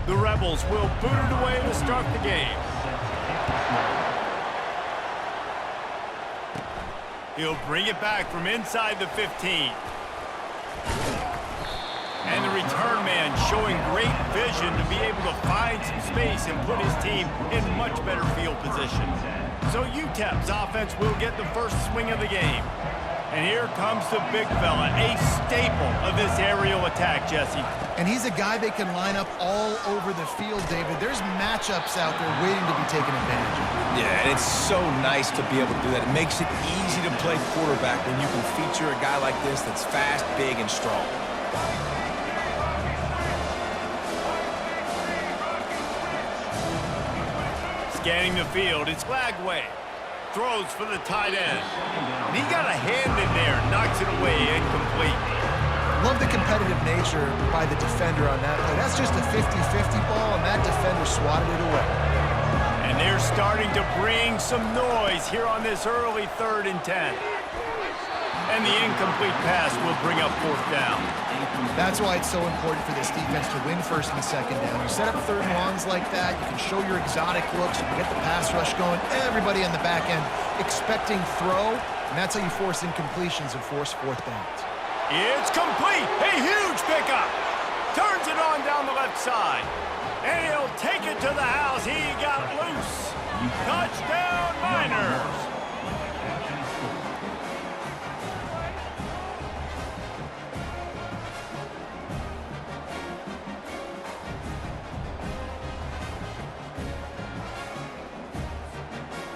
The Rebels will boot it away to start the game. He'll bring it back from inside the 15. And the return man showing great vision to be able to find some space and put his team in much better field position. So UTEP's offense will get the first swing of the game. And here comes the big fella, a staple of this aerial attack, Jesse. And he's a guy they can line up all over the field, David. There's matchups out there waiting to be taken advantage of. Yeah, and it's so nice to be able to do that. It makes it easy to play quarterback when you can feature a guy like this that's fast, big, and strong. Scanning the field, it's Flagway. Throws for the tight end. And he got a hand in there, knocks it away, incomplete. Love the competitive nature by the defender on that play. That's just a 50-50 ball, and that defender swatted it away. And they're starting to bring some noise here on this early 3rd and 10. And the incomplete pass will bring up 4th down. That's why it's so important for this defense to win 1st and 2nd down. You set up 3rd and longs like that, you can show your exotic looks, you can get the pass rush going, everybody on the back end expecting throw, and that's how you force incompletions and force 4th downs. It's complete! A huge pickup! Turns it on down the left side. And he'll take it to the house. He got loose. Touchdown, Miners!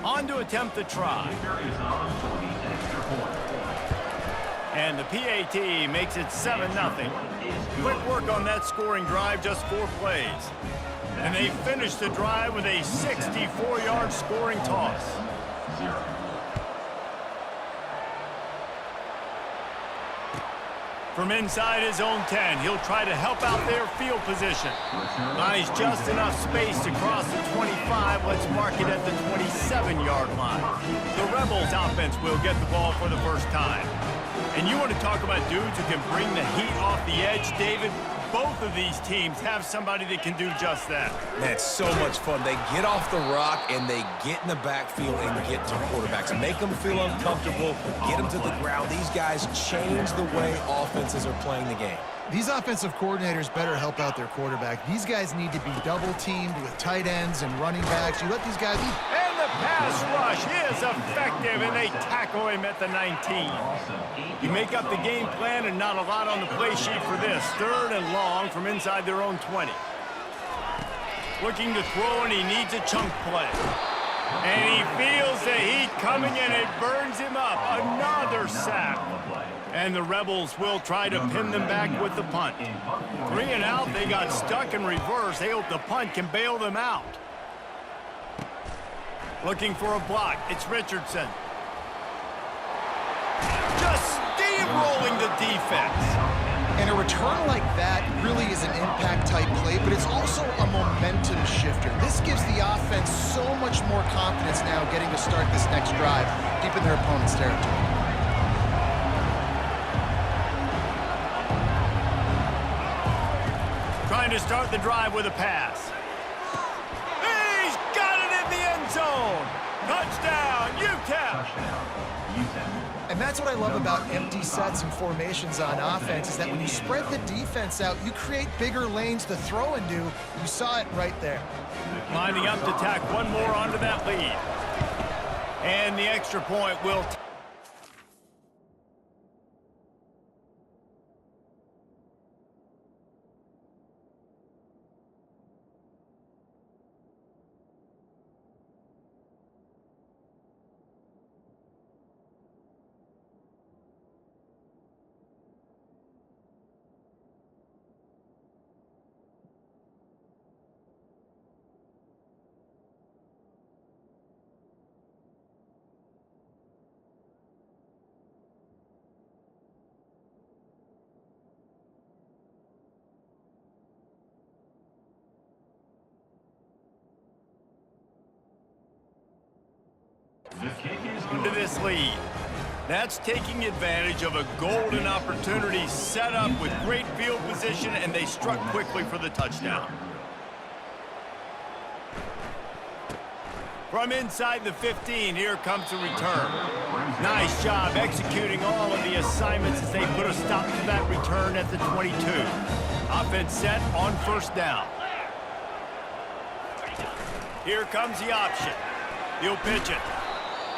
On to attempt the try. And the PAT makes it 7-0. Quick work on that scoring drive, just 4 plays. And they finish the drive with a 64-yard scoring toss. From inside his own 10, he'll try to help out their field position. Buys just enough space to cross the 25. Let's mark it at the 27-yard line. The Rebels offense will get the ball for the first time. And you want to talk about dudes who can bring the heat off the edge, David? Both of these teams have somebody that can do just that. Man, it's so much fun. They get off the rock and they get in the backfield and get to quarterbacks. Make them feel uncomfortable, get them to the ground. These guys change the way offenses are playing the game. These offensive coordinators better help out their quarterback. These guys need to be double-teamed with tight ends and running backs. You let these guys... And the pass rush is effective, and they tackle him at the 19. You make up the game plan and not a lot on the play sheet for this. 3rd and long from inside their own 20. Looking to throw, and he needs a chunk play. And he feels the heat coming, and it burns him up. Another sack. And the Rebels will try to pin them back with the punt. 3 and out, they got stuck in reverse. They hope the punt can bail them out. Looking for a block, it's Richardson. Just steamrolling the defense. And a return like that really is an impact-type play, but it's also a momentum shifter. This gives the offense so much more confidence now getting to start this next drive deep in their opponent's territory. Trying to start the drive with a pass. He's got it in the end zone. Touchdown, UTEP. And that's what I love about empty sets and formations on offense, is that when you spread the defense out, you create bigger lanes to throw into. You saw it right there. Lining up to tack one more onto that lead. And the extra point will... into this lead. That's taking advantage of a golden opportunity set up with great field position, and they struck quickly for the touchdown. From inside the 15, here comes the return. Nice job executing all of the assignments as they put a stop to that return at the 22. Offense set on first down. Here comes the option. He'll pitch it.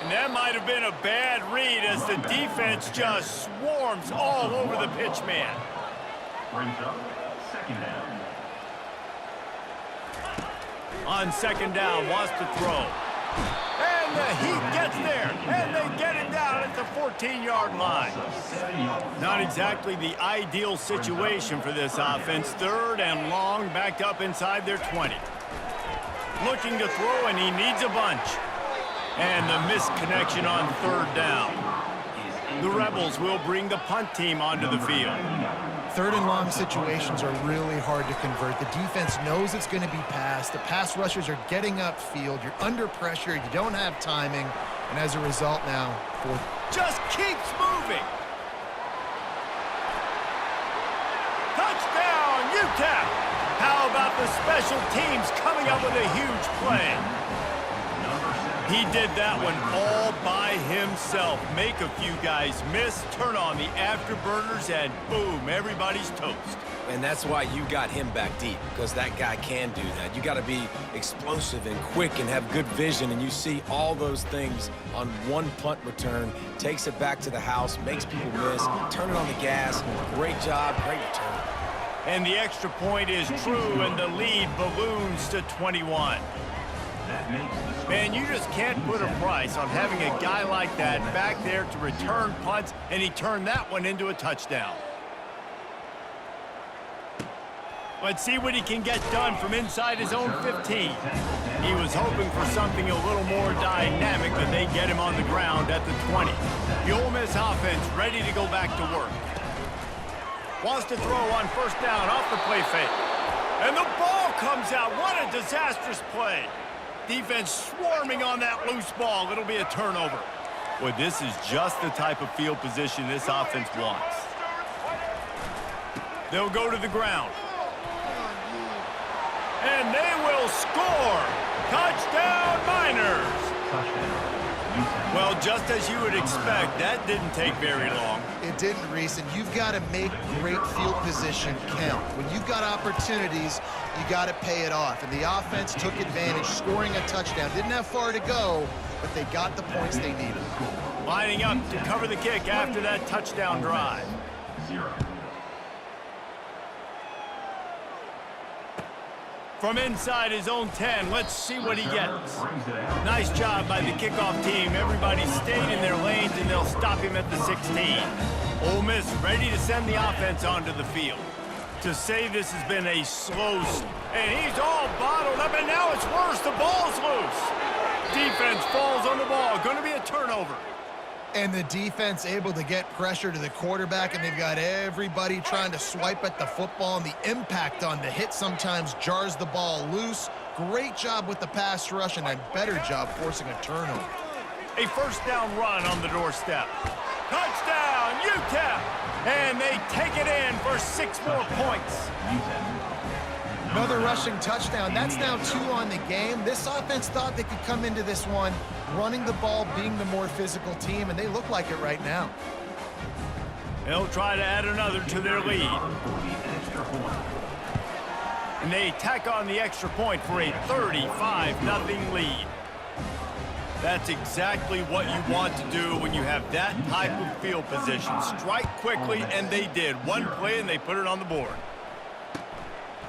And that might have been a bad read as the defense just swarms all over the pitch man. Brings up second down. On second down, wants to throw. And the Heat gets there, and they get him down at the 14-yard line. Not exactly the ideal situation for this offense. Third and long, backed up inside their 20. Looking to throw, and he needs a bunch. And the missed connection on third down. The Rebels will bring the punt team onto the field. Third and long situations are really hard to convert. The defense knows it's going to be passed. The pass rushers are getting upfield. You're under pressure. You don't have timing. And as a result now, fourth. Just keeps moving. Touchdown, UTEP. How about the special teams coming up with a huge play? He did that one all by himself. Make a few guys miss, turn on the afterburners, and boom, everybody's toast. And that's why you got him back deep, because that guy can do that. You got to be explosive and quick and have good vision, and you see all those things on one punt return. Takes it back to the house, makes people miss, turn it on the gas. Great job, great return. And the extra point is true, and the lead balloons to 21. Man, you just can't put a price on having a guy like that back there to return punts, and he turned that one into a touchdown. Let's see what he can get done from inside his own 15. He was hoping for something a little more dynamic, but they get him on the ground at the 20. The Ole Miss offense ready to go back to work. Wants to throw on first down off the play fake. And the ball comes out. What a disastrous play. Defense swarming on that loose ball. It'll be a turnover. Well, this is just the type of field position this offense wants. They'll go to the ground. And they will score. Touchdown, Miners. Well, just as you would expect, that didn't take very long. It didn't, Reese, and you've got to make great field position count. When you've got opportunities, you got to pay it off. And the offense took advantage, scoring a touchdown. Didn't have far to go, but they got the points they needed. Lining up to cover the kick after that touchdown drive. From inside his own 10, let's see what he gets. Nice job by the kickoff team. Everybody stayed in their lanes, and they'll stop him at the 16. Ole Miss ready to send the offense onto the field. To say this has been a slow, and he's all bottled up, and now it's worse. The ball's loose. Defense falls on the ball. Going to be a turnover. And the defense able to get pressure to the quarterback, and they've got everybody trying to swipe at the football, and the impact on the hit sometimes jars the ball loose. Great job with the pass rush, and a better job forcing a turnover. A first down run on the doorstep. Touchdown, UTEP! And they take it in for 6 more points. Another rushing touchdown. That's now 2 on the game. This offense thought they could come into this one running the ball, being the more physical team, and they look like it right now. They'll try to add another to their lead. And they tack on the extra point for a 35-0 lead. That's exactly what you want to do when you have that type of field position. Strike quickly, and they did. One play, and they put it on the board.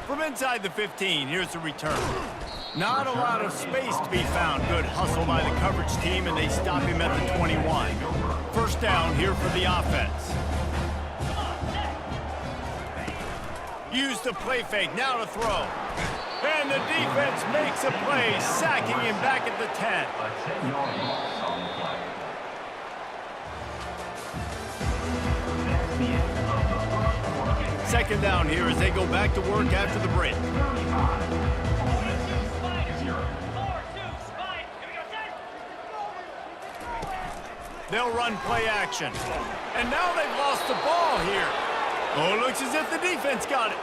From inside the 15, here's the return. Not a lot of space to be found. Good hustle by the coverage team, and they stop him at the 21. First down here for the offense. Use the play fake, now to throw. And the defense makes a play, sacking him back at the 10. Second down here as they go back to work after the break. They'll run play action. And now they've lost the ball here. Oh, it looks as if the defense got it.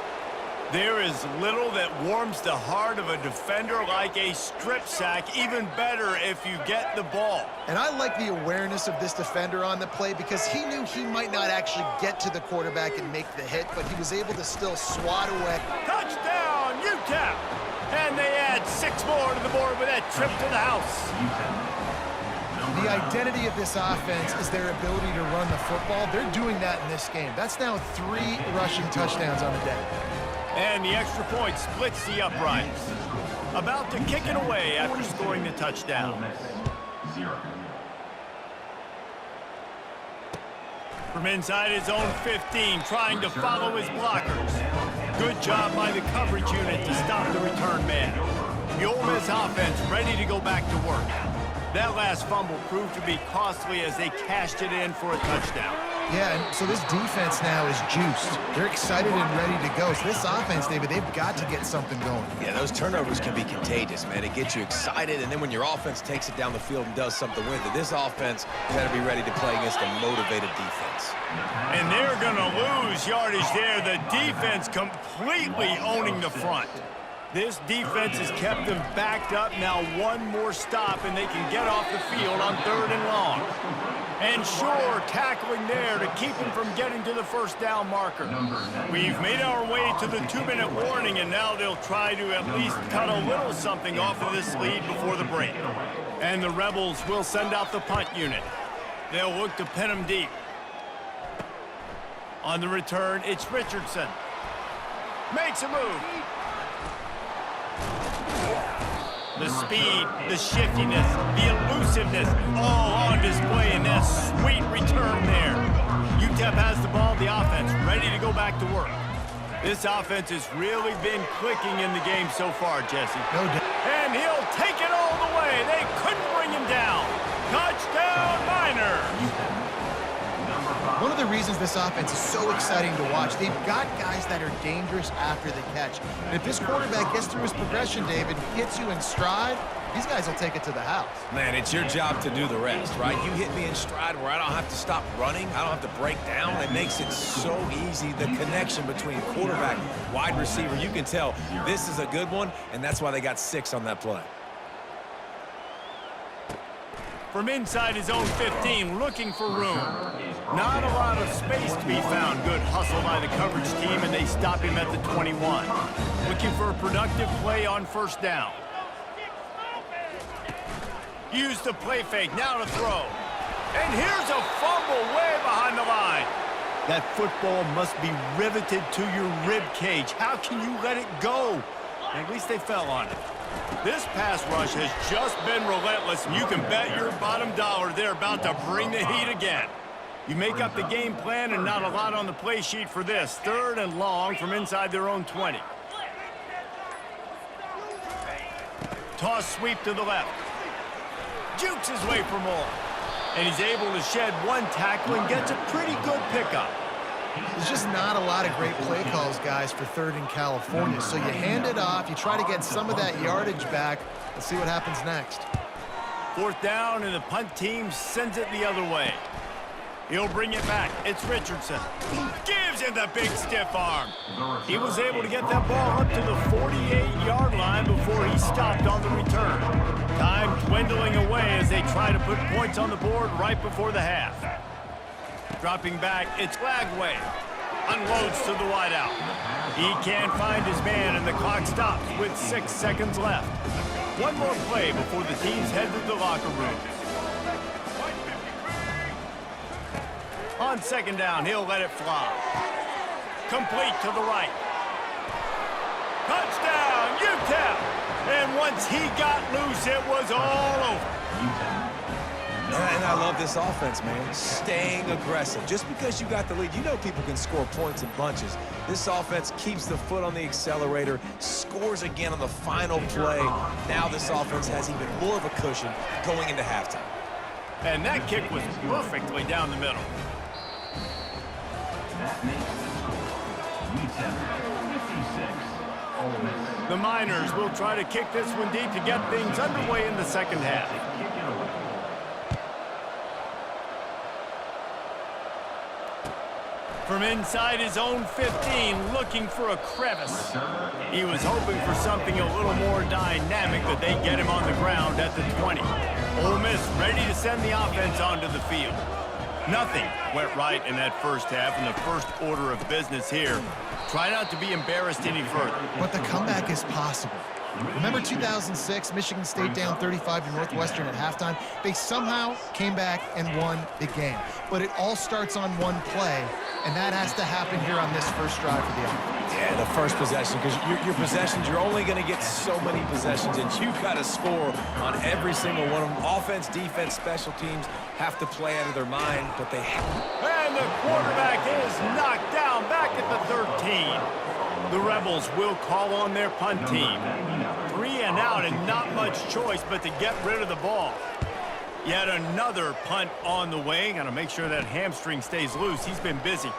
There is little that warms the heart of a defender like a strip sack, even better if you get the ball. And I like the awareness of this defender on the play because he knew he might not actually get to the quarterback and make the hit, but he was able to still swat away. Touchdown, UTEP! And they add 6 more to the board with that trip to the house. The identity of this offense is their ability to run the football. They're doing that in this game. That's now 3 rushing touchdowns on the day. And the extra point splits the uprights. About to kick it away after scoring the touchdown. From inside his own 15, trying to follow his blockers. Good job by the coverage unit to stop the return man. The Ole Miss offense ready to go back to work. That last fumble proved to be costly as they cashed it in for a touchdown. Yeah, and so this defense now is juiced. They're excited and ready to go. So this offense, David, they've got to get something going. Yeah, those turnovers can be contagious, man. It gets you excited, and then when your offense takes it down the field and does something with it, this offense better be ready to play against a motivated defense. And they're going to lose yardage there. The defense completely owning the front. This defense has kept them backed up. Now one more stop, and they can get off the field on 3rd and long. And sure, tackling there to keep him from getting to the first down marker. We've made our way to the 2-minute warning, and now they'll try to at least cut a little something off of this lead before the break. And the Rebels will send out the punt unit. They'll look to pin them deep. On the return, it's Richardson. Makes a move. The speed, the shiftiness, the elusiveness, all on display in that sweet return there. UTEP has the ball, the offense ready to go back to work. This offense has really been clicking in the game so far, Jesse. No doubt. And he'll take it all the way. They couldn't bring him down. Touchdown, Miners! One of the reasons this offense is so exciting to watch, they've got guys that are dangerous after the catch. And if this quarterback gets through his progression, David, hits you in stride, these guys will take it to the house. Man, it's your job to do the rest, right? You hit me in stride where I don't have to stop running. I don't have to break down. It makes it so easy. The connection between quarterback, wide receiver, you can tell this is a good one, and that's why they got 6 on that play. From inside his own 15, looking for room. Not a lot of space to be found. Good hustle by the coverage team, and they stop him at the 21. Looking for a productive play on 1st down. Use the play fake, now to throw. And here's a fumble way behind the line. That football must be riveted to your rib cage. How can you let it go? At least they fell on it. This pass rush has just been relentless, and you can bet your bottom dollar they're about to bring the heat again. You make up the game plan, and not a lot on the play sheet for this. 3rd and long from inside their own 20. Toss sweep to the left. Jukes his way for more. And he's able to shed 1 tackle and gets a pretty good pickup. There's just not a lot of great play calls, guys, for 3rd in California. So you hand it off, you try to get some of that yardage back. Let's see what happens next. 4th down, and the punt team sends it the other way. He'll bring it back. It's Richardson. Gives him the big stiff arm. He was able to get that ball up to the 48-yard line before he stopped on the return. Time dwindling away as they try to put points on the board right before the half. Dropping back, it's Lagway. Unloads to the wideout. He can't find his man, and the clock stops with 6 seconds left. One more play before the teams head to the locker rooms. On 2nd down, he'll let it fly. Complete to the right. Touchdown, UTEP! And once he got loose, it was all over. And I love this offense, man. Staying aggressive. Just because you got the lead, you know people can score points in bunches. This offense keeps the foot on the accelerator, scores again on the final play. Now this offense has even more of a cushion going into halftime. And that kick was perfectly down the middle. That makes UTEP 56. The Miners will try to kick this one deep to get things underway in the 2nd half. From inside his own 15, looking for a crevice. He was hoping for something a little more dynamic, but they get him on the ground at the 20. Ole Miss ready to send the offense onto the field. Nothing went right in that first half, and the first order of business here. Try not to be embarrassed any further. But the comeback is possible. Remember 2006, Michigan State down 35 to Northwestern at halftime? They somehow came back and won the game. But it all starts on one play, and that has to happen here on this first drive for the offense. Yeah, the first possession, because your possessions, you're only going to get so many possessions, and you've got to score on every single one of them. Offense, defense, special teams have to play out of their mind, but they have. And the quarterback is knocked down back at the 13. The Rebels will call on their punt team. 3 and out and not much choice but to get rid of the ball. Yet another punt on the way. Got to make sure that hamstring stays loose. He's been busy.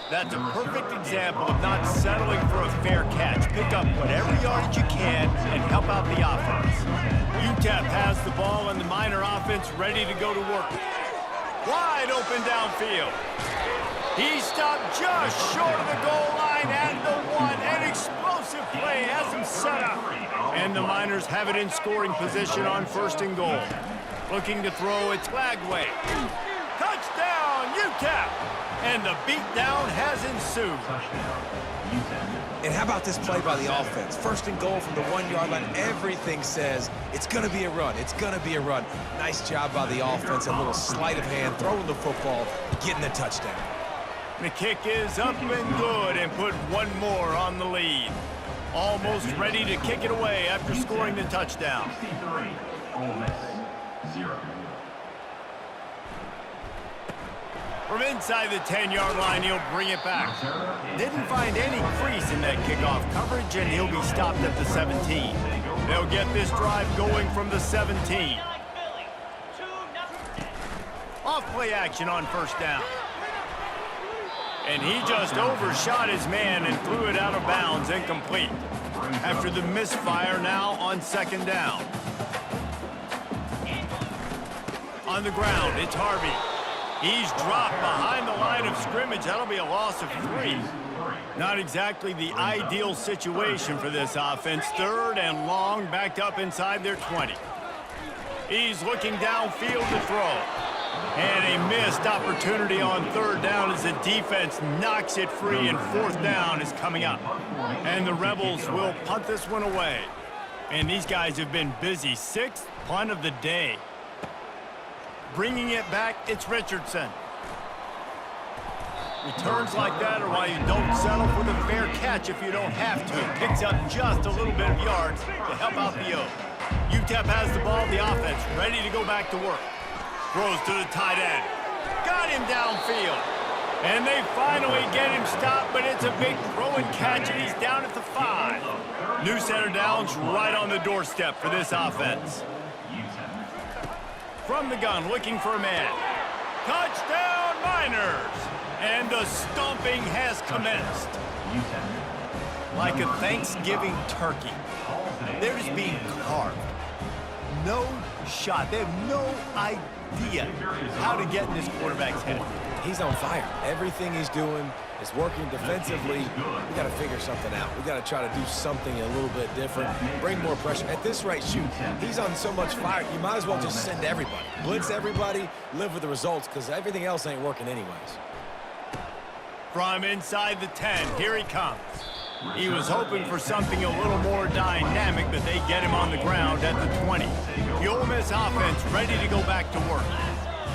That's a perfect example of not settling for a fair catch. Pick up whatever yardage you can and help out the offense. UTEP has the ball and the Miner offense ready to go to work. Wide open downfield. He stopped just short of the goal line at the 1. An explosive play has him set up. And the Miners have it in scoring position on 1st and goal. Looking to throw, it's Lagway. Touchdown, UTEP! And the beatdown has ensued. And how about this play by the offense? 1st and goal from the 1-yard line. Everything says it's going to be a run. It's going to be a run. Nice job by the offense. A little sleight of hand, throwing the football, getting the touchdown. The kick is up and good and put one more on the lead. Almost ready to kick it away after scoring the touchdown. 63, Ole Miss, 0. From inside the 10-yard line, he'll bring it back. Didn't find any crease in that kickoff coverage, and he'll be stopped at the 17. They'll get this drive going from the 17. Off play action on 1st down. And he just overshot his man and threw it out of bounds, incomplete. After the misfire, now on 2nd down. On the ground, it's Harvey. He's dropped behind the line of scrimmage. That'll be a loss of 3. Not exactly the ideal situation for this offense. 3rd and long, backed up inside their 20. He's looking downfield to throw. And a missed opportunity on 3rd down as the defense knocks it free, and 4th down is coming up. And the Rebels will punt this one away. And these guys have been busy. 6th punt of the day. Bringing it back, it's Richardson. Returns like that are why you don't settle for the fair catch if you don't have to. Picks up just a little bit of yards to help out the O. UTEP has the ball, the offense ready to go back to work. Throws to the tight end. Got him downfield. And they finally get him stopped, but it's a big throw and catch, and he's down at the 5. New center downs right on the doorstep for this offense. From the gun, looking for a man. Touchdown, Miners! And the stomping has commenced. Like a Thanksgiving turkey. They're just being carved. No shot. They have no idea how to get in this quarterback's head. He's on fire. Everything he's doing is working defensively. We got to figure something out. We got to try to do something a little bit different, bring more pressure. At this rate, shoot, he's on so much fire, you might as well just send everybody. Blitz everybody, live with the results, because everything else ain't working anyways. From inside the 10, here he comes. He was hoping for something a little more dynamic, but they get him on the ground at the 20. The Ole Miss offense ready to go back to work.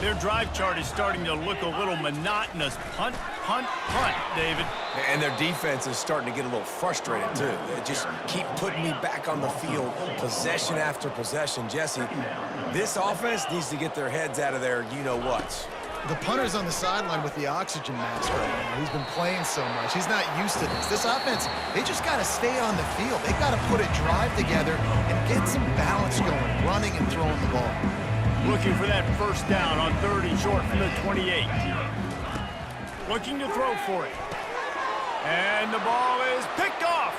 Their drive chart is starting to look a little monotonous. Punt, punt, punt, David. And their defense is starting to get a little frustrated, too. They just keep putting me back on the field, possession after possession. Jesse, this offense needs to get their heads out of their you-know-whats. The punter's on the sideline with the oxygen mask right now. He's been playing so much. He's not used to this. This offense, they just got to stay on the field. They've got to put a drive together and get some balance going, running and throwing the ball. Looking for that 1st down on 3rd and short from the 28. Looking to throw for it. And the ball is picked off.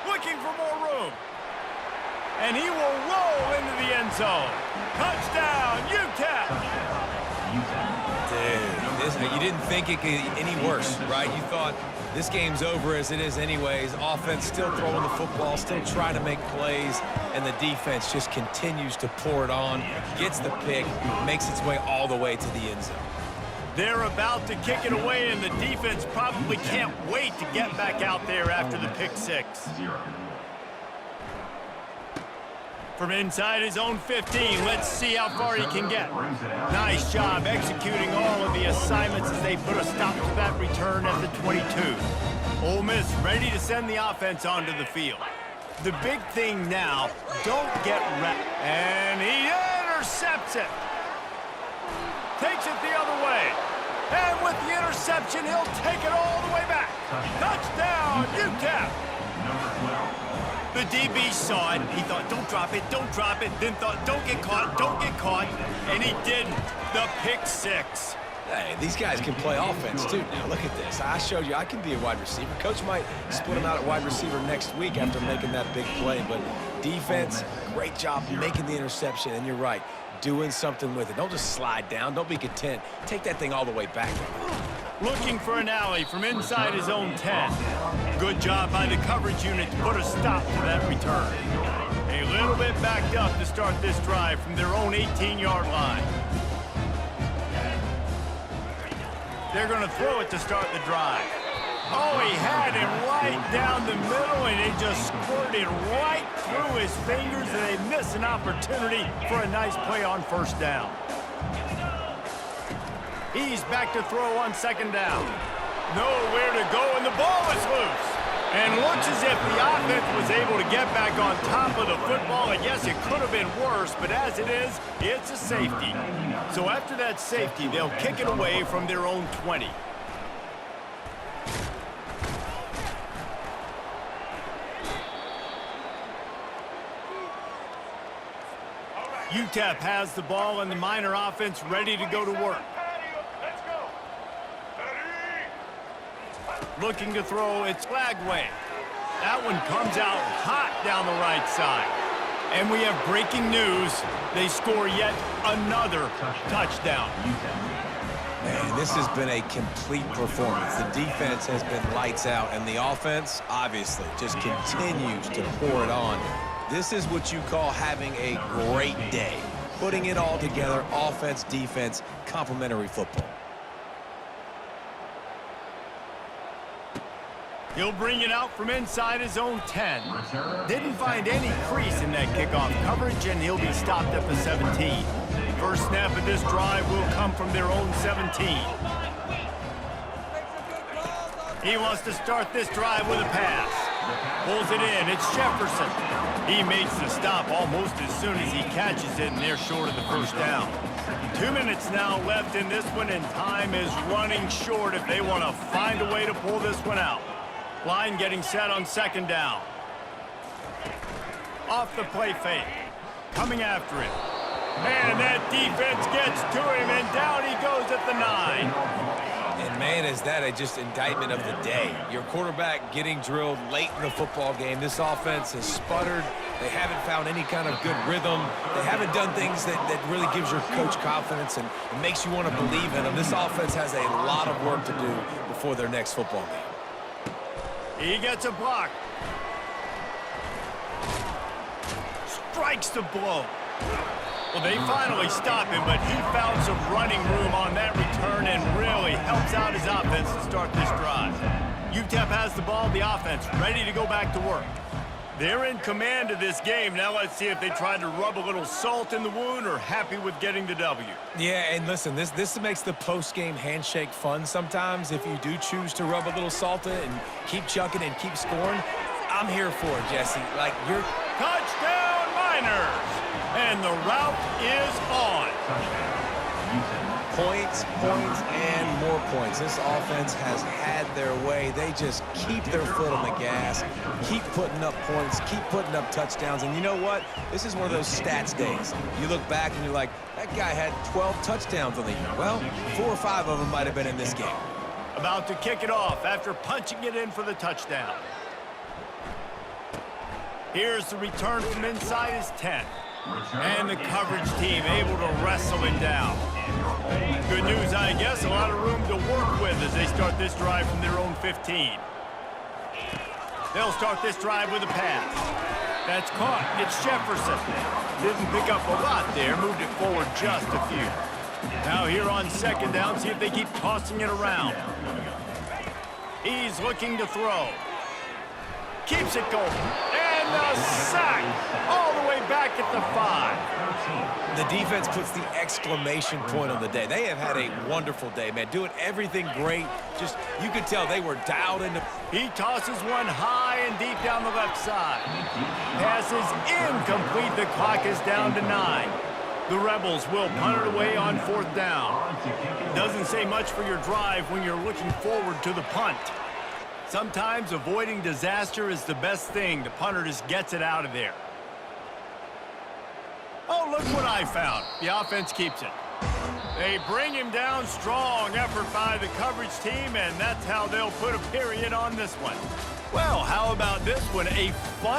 Looking for more room. And he will roll into the end zone. Touchdown, UTEP! Dude, You didn't think it could get any worse, right? You thought this game's over as it is anyways. Offense still throwing the football, still trying to make plays, and the defense just continues to pour it on, gets the pick, makes its way all the way to the end zone. They're about to kick it away, and the defense probably can't wait to get back out there after the pick six. From inside his own 15, let's see how far he can get. Nice job executing all of the assignments as they put a stop to that return at the 22. Ole Miss ready to send the offense onto the field. The big thing now, don't get wrecked. And he intercepts it. Takes it the other way. And with the interception, he'll take it all the way back. Touchdown, UTEP. The DB saw it. He thought, don't drop it, then thought, don't get caught, and he didn't. The pick six. Hey, these guys can play offense, too. Now, look at this. I showed you I can be a wide receiver. Coach might split him out at wide receiver next week after making that big play, but defense, great job making the interception, and you're right, doing something with it. Don't just slide down. Don't be content. Take that thing all the way back. Looking for an alley from inside his own 10. Good job by the coverage unit to put a stop to that return. A little bit backed up to start this drive from their own 18-yard line. They're going to throw it to start the drive. Oh, he had him right down the middle, and it just squirted right through his fingers, and they miss an opportunity for a nice play on first down. He's back to throw on second down. Nowhere to go, and the ball is loose. And looks as if the offense was able to get back on top of the football. And yes, it could have been worse, but as it is, it's a safety. So after that safety, they'll kick it away from their own 20. UTEP has the ball, and the Miner offense ready to go to work. Looking to throw, it's Flagway. That one comes out hot down the right side. And we have breaking news. They score yet another touchdown. Man, this has been a complete performance. The defense has been lights out, and the offense, obviously, just continues to pour it on. This is what you call having a great day. Putting it all together, offense, defense, complementary football. He'll bring it out from inside his own 10. Didn't find any crease in that kickoff coverage, and he'll be stopped at the 17. First snap of this drive will come from their own 17. He wants to start this drive with a pass. Pulls it in. It's Jefferson. He makes the stop almost as soon as he catches it, and they're short of the first down. 2 minutes now left in this one, and time is running short if they want to find a way to pull this one out. Line getting set on second down. Off the play fake. Coming after it. And that defense gets to him, and down he goes at the 9. And man, is that just indictment of the day. Your quarterback getting drilled late in the football game. This offense has sputtered. They haven't found any kind of good rhythm. They haven't done things that really gives your coach confidence and makes you want to believe in them. This offense has a lot of work to do before their next football game. He gets a block. Strikes the blow. Well, they finally stop him, but he found some running room on that return and really helps out his offense to start this drive. UTEP has the ball, the offense ready to go back to work. They're in command of this game. Now let's see if they try to rub a little salt in the wound or happy with getting the W. Yeah, and listen, this makes the post-game handshake fun sometimes. If you do choose to rub a little salt in and keep chucking and keep scoring, I'm here for it, Jesse. Like, you're... Touchdown, Miners! And the route is on. Points, and more points. This offense has had their way. They just keep their foot on the gas, keep putting up points, keep putting up touchdowns. And you know what? This is one of those stats days. You look back and you're like, that guy had 12 touchdowns on the year. Well, 4 or 5 of them might have been in this game. About to kick it off after punching it in for the touchdown. Here's the return from inside his 10. And the coverage team able to wrestle him down. Good news, I guess. A lot of room to work with as they start this drive from their own 15. They'll start this drive with a pass. That's caught. It's Jefferson. Didn't pick up a lot there. Moved it forward just a few. Now here on second down, see if they keep tossing it around. He's looking to throw. Keeps it going. And a sack all the way back at the 5. The defense puts the exclamation point on the day. They have had a wonderful day, man. Doing everything great. Just, you could tell they were dialed into. He tosses one high and deep down the left side. Pass is incomplete. The clock is down to 9. The Rebels will punt it away on 4th down. Doesn't say much for your drive when you're looking forward to the punt. Sometimes avoiding disaster is the best thing. The punter just gets it out of there. Oh, look what I found. The offense keeps it. They bring him down. Strong effort by the coverage team, and that's how they'll put a period on this one. Well, how about this one? A fun